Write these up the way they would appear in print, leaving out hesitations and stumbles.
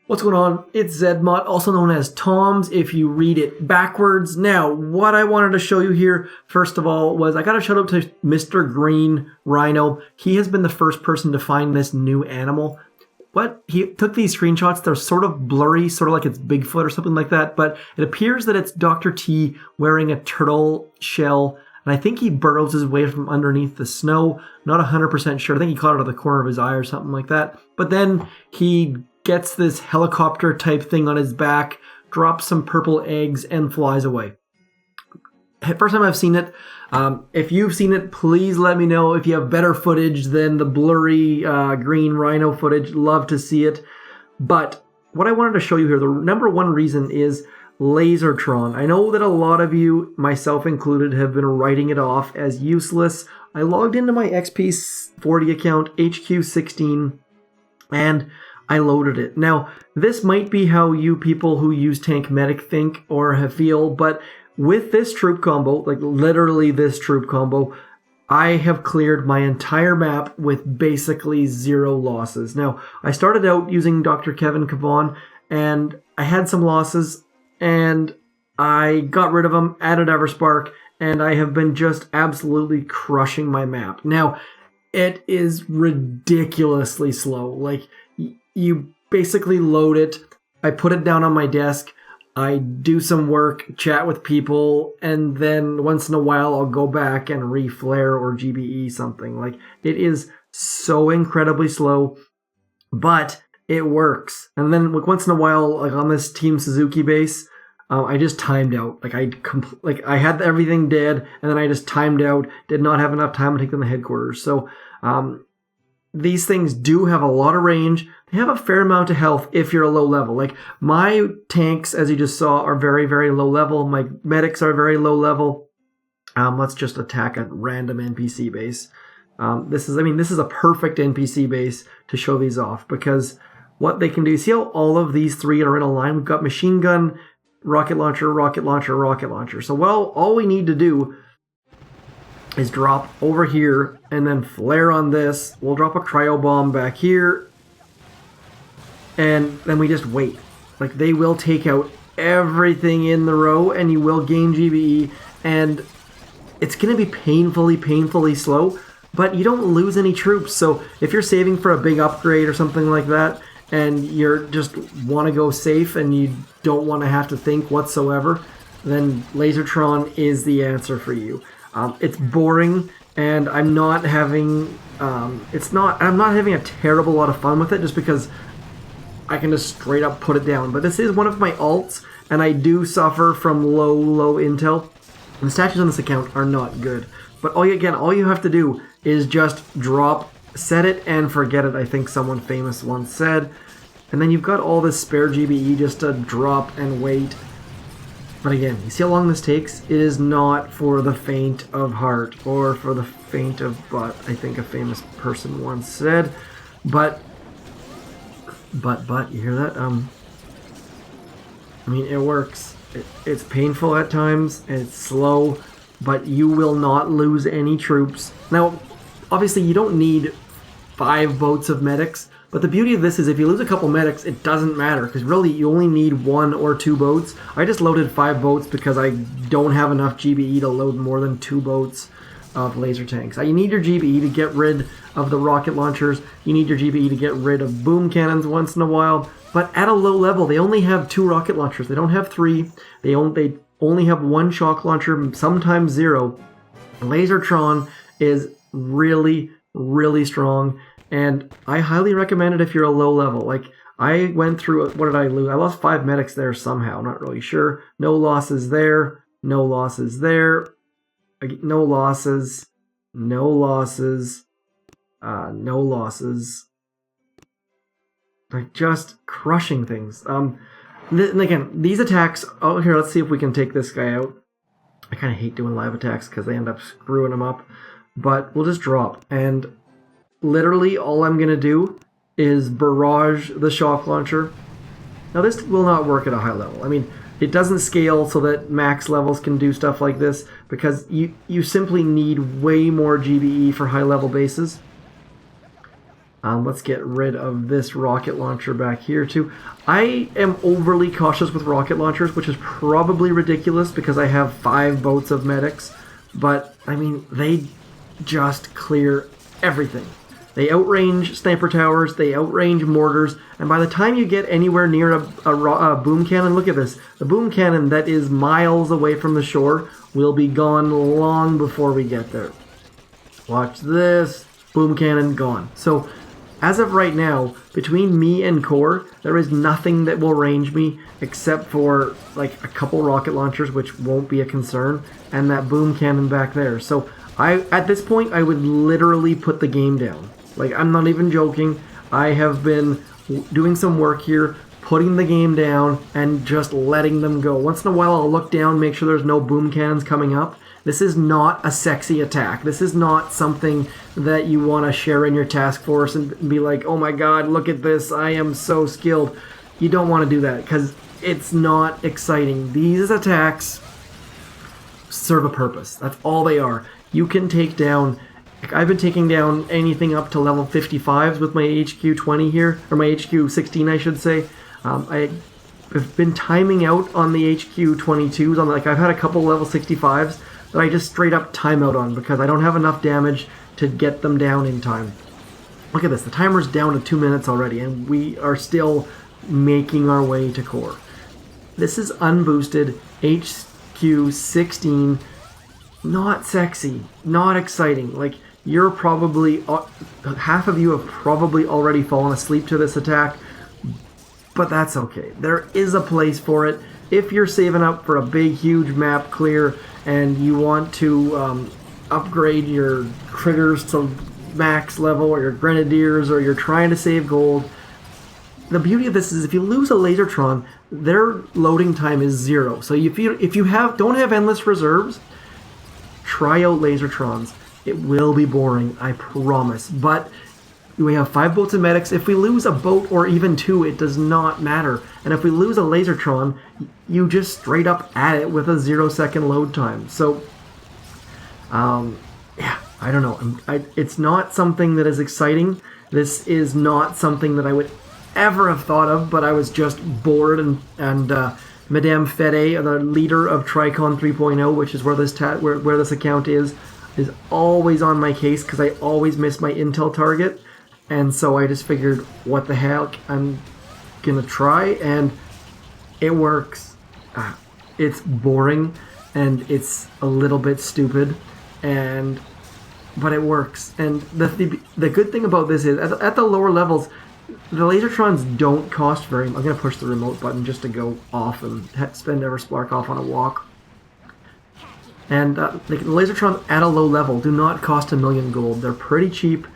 What's going on? It's Zedmot, also known as Tomz if you read it backwards. Now, what I wanted to show you here, first of all, was I got a shout out to Mr. Green Rhino. He has been the first person to find this new animal. He took these screenshots. They're sort of blurry, sort of like it's Bigfoot or something like that, but it appears that it's Dr. T wearing a turtle shell, and I think he burrows his way from underneath the snow. Not 100% sure. I think he caught it out of the corner of his eye or something like that. But then he gets this helicopter type thing on his back, drops some purple eggs, and flies away. First time I've seen it. If you've seen it, please let me know if you have better footage than the blurry green rhino footage. Love to see it. But what I wanted to show you here, the number one reason is Lazortron. I know that a lot of you, myself included, have been writing it off as useless. I logged into my XP40 account, HQ16, and I loaded it. Now, this might be how you people who use Tank Medic think or feel, but with this troop combo, like literally this troop combo, I have cleared my entire map with basically 0 losses. Now, I started out using Dr. Kevin Cavan, and I had some losses, and I got rid of them, added Everspark, and I have been just absolutely crushing my map. Now, it is ridiculously slow. Like, you basically load it, I put it down on my desk, I do some work, chat with people, and then once in a while I'll go back and re-flare or GBE something. Like, it is so incredibly slow, but it works. And then once in a while, like on this Team Suzuki base, I just timed out. I had everything dead, and then I just timed out, did not have enough time to take them to headquarters. So, these things do have a lot of range. They have a fair amount of health if you're a low level. Like, my tanks, as you just saw, are very, very low level. My medics are very low level. Let's just attack a random NPC base. This is a perfect NPC base to show these off, because what they can do, see how all of these three are in a line? We've got machine gun, rocket launcher, rocket launcher, rocket launcher. So, well, all we need to do is drop over here and then flare on this. We'll drop a cryo bomb back here, and then we just wait. Like, they will take out everything in the row, and you will gain GBE, and it's going to be painfully slow, but you don't lose any troops. So if you're saving for a big upgrade or something like that, and you're just want to go safe and you don't want to have to think whatsoever, then Lazortron is the answer for you. It's boring, and I'm not having a terrible lot of fun with it, just because I can just straight up put it down. But this is one of my alts, and I do suffer from low intel. And the statues on this account are not good. But all you have to do is just drop, set it and forget it, I think someone famous once said. And then you've got all this spare GBE just to drop and wait. But again, you see how long this takes? It is not for the faint of heart or for the faint of butt, I think a famous person once said. But, you hear that? I mean, it works. It's painful at times, and it's slow, but you will not lose any troops. Now, obviously, you don't need 5 boats of medics, but the beauty of this is if you lose a couple medics, it doesn't matter, because really you only need 1 or 2 boats. I just loaded 5 boats because I don't have enough GBE to load more than 2 boats of laser tanks. You need your GBE to get rid of the rocket launchers. You need your GBE to get rid of boom cannons once in a while. But at a low level, they only have 2 rocket launchers. They don't have 3. They only have 1 shock launcher, sometimes 0. Lazortron is really strong, and I highly recommend it if you're a low level. Like, I went through, what did I lose? I lost 5 medics there somehow, not really sure. No losses there, no losses there, no losses, no losses, no losses. Like, just crushing things. And again, these attacks, oh, here, let's see if we can take this guy out. I kind of hate doing live attacks because they end up screwing them up. But we'll just drop, and literally all I'm going to do is barrage the shock launcher. Now, this will not work at a high level. I mean, it doesn't scale so that max levels can do stuff like this, because you simply need way more GBE for high level bases. Let's get rid of this rocket launcher back here too. I am overly cautious with rocket launchers, which is probably ridiculous because I have 5 boats of medics. But, I mean, they just clear everything. They outrange sniper towers, they outrange mortars, and by the time you get anywhere near a boom cannon, look at this. The boom cannon that is miles away from the shore will be gone long before we get there. Watch this. Boom cannon gone. So, as of right now, between me and core, there is nothing that will range me except for like a couple rocket launchers, which won't be a concern, and that boom cannon back there. So at this point, I would literally put the game down. Like, I'm not even joking. I have been doing some work here, putting the game down, and just letting them go. Once in a while, I'll look down, make sure there's no boom cannons coming up. This is not a sexy attack. This is not something that you want to share in your task force and be like, oh my god, look at this, I am so skilled. You don't want to do that because it's not exciting. These attacks serve a purpose. That's all they are. You can take down... I've been taking down anything up to level 55s with my HQ 20 here, or my HQ 16 I should say. I've been timing out on the HQ 22s. I've had a couple level 65s that I just straight up time out on because I don't have enough damage to get them down in time. Look at this, the timer's down to 2 minutes already and we are still making our way to core. This is unboosted HQ 16, not sexy, not exciting. Like, you're probably, half of you have probably already fallen asleep to this attack, but that's okay. There is a place for it. If you're saving up for a big, huge map clear and you want to upgrade your critters to max level, or your grenadiers, or you're trying to save gold, the beauty of this is if you lose a Lazortron, their loading time is 0. So if you don't have endless reserves, try out Lazortrons. It will be boring, I promise. But we have 5 boats of medics. If we lose a boat or even 2, it does not matter. And if we lose a Lazortron, you just straight up add it with a 0-second load time. So, yeah, I don't know. It's not something that is exciting. This is not something that I would ever have thought of, but I was just bored, and Madame Fede, the leader of Tricon 3.0, which is where this account is always on my case because I always miss my intel target. And so I just figured, what the heck, I'm gonna try, and it works. It's boring, and it's a little bit stupid, but it works. And the good thing about this is, at the lower levels, the Lazortrons don't cost very much. I'm gonna push the remote button just to go off and spend Everspark off on a walk. And the Lazortrons at a low level do not cost 1,000,000 gold. They're pretty cheap.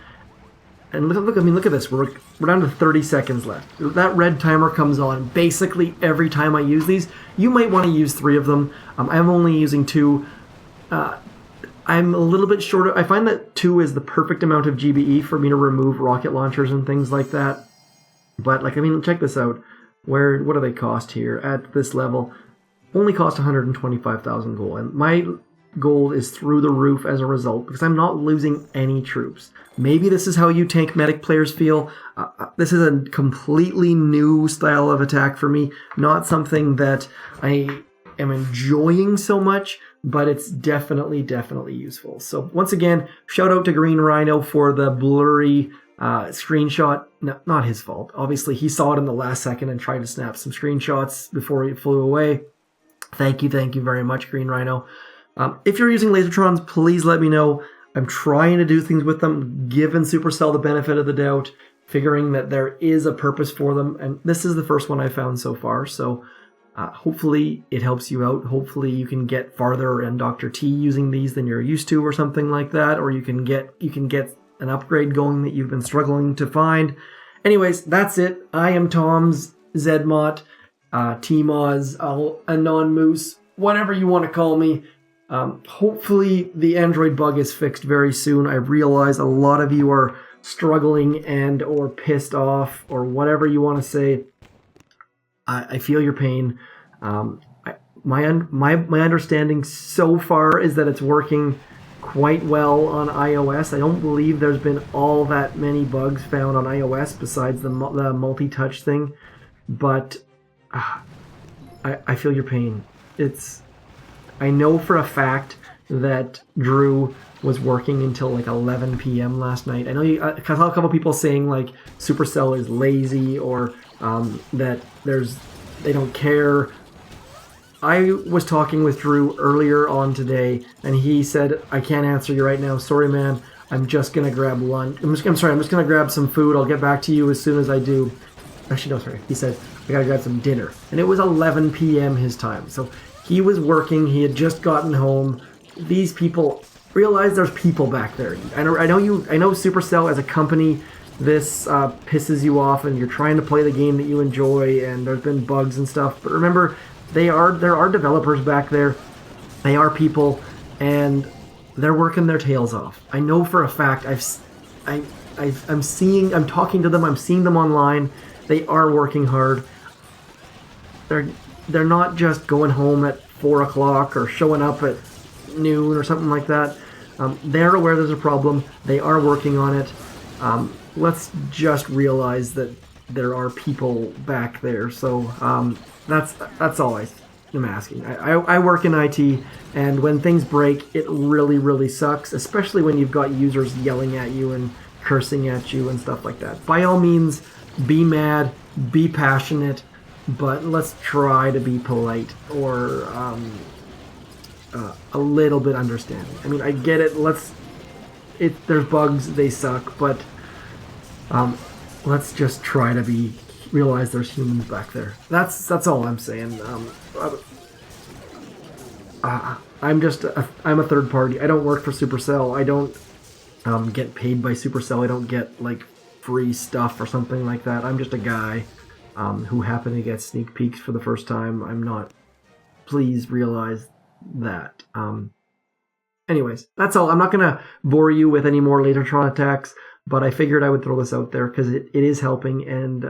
And look at this. We're down to 30 seconds left. That red timer comes on basically every time I use these. You might want to use 3 of them. I'm only using 2. I'm a little bit short. I find that 2 is the perfect amount of GBE for me to remove rocket launchers and things like that. But check this out. What do they cost here at this level? Only cost 125,000 gold, and my gold is through the roof as a result because I'm not losing any troops. Maybe this is how you tank medic players feel. This is a completely new style of attack for me, not something that I am enjoying so much, but it's definitely useful. So once again, shout out to Green Rhino for the blurry screenshot. No, not his fault. Obviously, he saw it in the last second and tried to snap some screenshots before he flew away. Thank you very much, Green Rhino. If you're using Lazortrons, please let me know. I'm trying to do things with them, giving Supercell the benefit of the doubt, figuring that there is a purpose for them, and this is the first one I found so far, so hopefully it helps you out. Hopefully you can get farther in Dr. T using these than you're used to, or something like that, or you can get an upgrade going that you've been struggling to find. Anyways, that's it. I am Tomz, Zedmot, T-Moz, Anon Moose, whatever you want to call me. Hopefully the Android bug is fixed very soon. I realize a lot of you are struggling and or pissed off or whatever you want to say. I feel your pain. My understanding so far is that it's working. quite well on iOS. I don't believe there's been all that many bugs found on iOS besides the multi-touch thing, but I feel your pain. I know for a fact that Drew was working until like 11 p.m. last night. I know I saw a couple people saying like Supercell is lazy or that they don't care. I was talking with Drew earlier on today, and he said, "I can't answer you right now. Sorry, man. I'm just gonna grab lunch. I'm just gonna grab some food. I'll get back to you as soon as I do." Actually, no, sorry. He said, "I gotta grab some dinner," and it was 11 p.m. his time. So he was working. He had just gotten home. These people realize there's people back there. I know Supercell as a company. This pisses you off, and you're trying to play the game that you enjoy, and there's been bugs and stuff. But remember, there are developers back there. They are people, and they're working their tails off. I know for a fact. I'm talking to them. I'm seeing them online. They are working hard. They're not just going home at 4 o'clock or showing up at noon or something like that. They're aware there's a problem. They are working on it. Let's just realize that there are people back there. So that's all I'm asking. I work in IT, and when things break, it really, really sucks, especially when you've got users yelling at you and cursing at you and stuff like that. By all means, be mad, be passionate, but let's try to be polite or a little bit understanding. I mean, I get it. There's bugs, they suck, but let's just try to realize there's humans back there. That's all I'm saying. I'm a third party. I don't work for Supercell. I don't get paid by Supercell. I don't get like free stuff or something like that. I'm just a guy who happened to get sneak peeks for the first time. I'm not. Please realize that. Anyways, that's all. I'm not going to bore you with any more Lazortron attacks, but I figured I would throw this out there because it is helping, and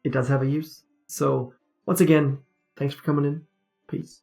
it does have a use. So once again, thanks for coming in. Peace.